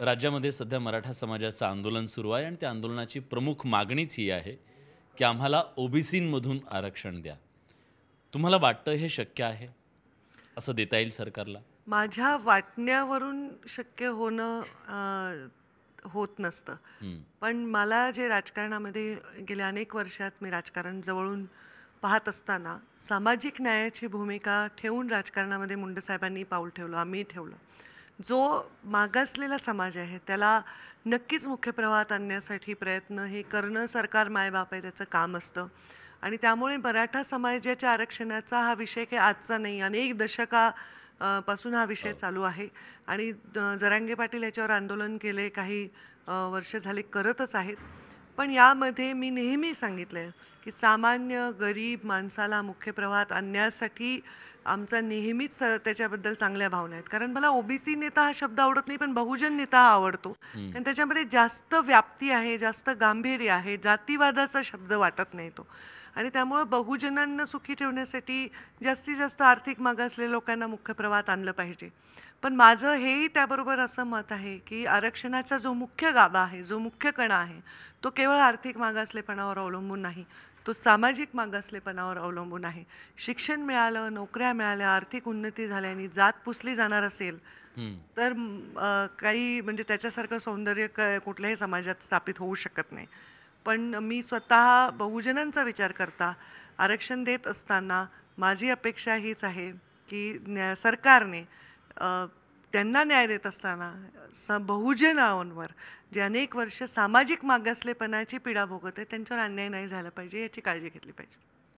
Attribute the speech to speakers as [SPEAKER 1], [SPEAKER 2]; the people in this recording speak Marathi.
[SPEAKER 1] राज्यामध्ये सध्या मराठा समाजाचं आंदोलन सुरू आहे आणि त्या आंदोलनाची प्रमुख मागणीच ही आहे, की आम्हाला ओबीसींमधून आरक्षण द्या. तुम्हाला वाटतं हे शक्य आहे? असं देता येईल सरकारला?
[SPEAKER 2] माझ्या वाटण्यावरून शक्य होणं होत नसतं.
[SPEAKER 1] हं.
[SPEAKER 2] पण मला जे राजकारणामध्ये गेल्या अनेक वर्षात मी राजकारण जवळून पाहत असताना सामाजिक न्यायाची भूमिका ठेवून राजकारणामध्ये मुंडे साहेबांनी पाऊल ठेवलं, आम्ही ठेवलं. जो मागासलेला समाज आहे त्याला नक्कीच मुख्य प्रवाहात आणण्यासाठी प्रयत्न हे करणं सरकार मायबाप आहे त्याचं काम असतं. आणि त्यामुळे मराठा समाजाच्या आरक्षणाचा हा विषय काही आजचा नाही. अनेक पासून हा विषय
[SPEAKER 1] हो.
[SPEAKER 2] चालू आहे आणि जरांगे पाटील याच्यावर आंदोलन केले काही वर्ष झाले करतच आहेत. पण यामध्ये मी नेहमी सांगितलंय, की सामान्य गरीब माणसाला मुख्य प्रवाहात आणण्यासाठी आमचा नेहमीच त्याच्याबद्दल चांगल्या भावना आहेत. कारण मला ओबीसी नेता हा शब्द आवडत नाही, पण बहुजन नेता हा आवडतो.
[SPEAKER 1] हं.
[SPEAKER 2] कारण त्याच्यामध्ये जास्त व्याप्ती आहे, जास्त गांभीर्य आहे, जातीवादाचा शब्द वाटत नाही तो. आणि त्यामुळं बहुजनांना सुखी ठेवण्यासाठी जास्तीत जास्त आर्थिक मागासलेल्या लोकांना मुख्य प्रवाहात आणलं पाहिजे. पण माझं हेही त्याबरोबर असं मत आहे, की आरक्षणाचा जो मुख्य गाभा आहे, जो मुख्य कणा आहे, तो केवळ आर्थिक मागासलेपणावर अवलंबून नाही, तो सामाजिक मागासलेपणावर अवलंबून आहे. शिक्षण मिळालं, नोकऱ्या मिळाल्या, आर्थिक उन्नती झाल्याने जात पुसली जाणार असेल,
[SPEAKER 1] हं.
[SPEAKER 2] तर काही म्हणजे त्याच्यासारखं सौंदर्य कुठल्याही समाजात स्थापित होऊ शकत नाही. पण मी स्वतः बहुजनांचा विचार करता आरक्षण देत असताना माझी अपेक्षा हीच आहे, की सरकारने अ, त्यांना न्याय देत असताना बहुजनांवर जे अनेक वर्ष सामाजिक मागासलेपणाची पीडा भोगत आहेत, त्यांच्यावर अन्याय नाही झाला पाहिजे याची काळजी घेतली पाहिजे.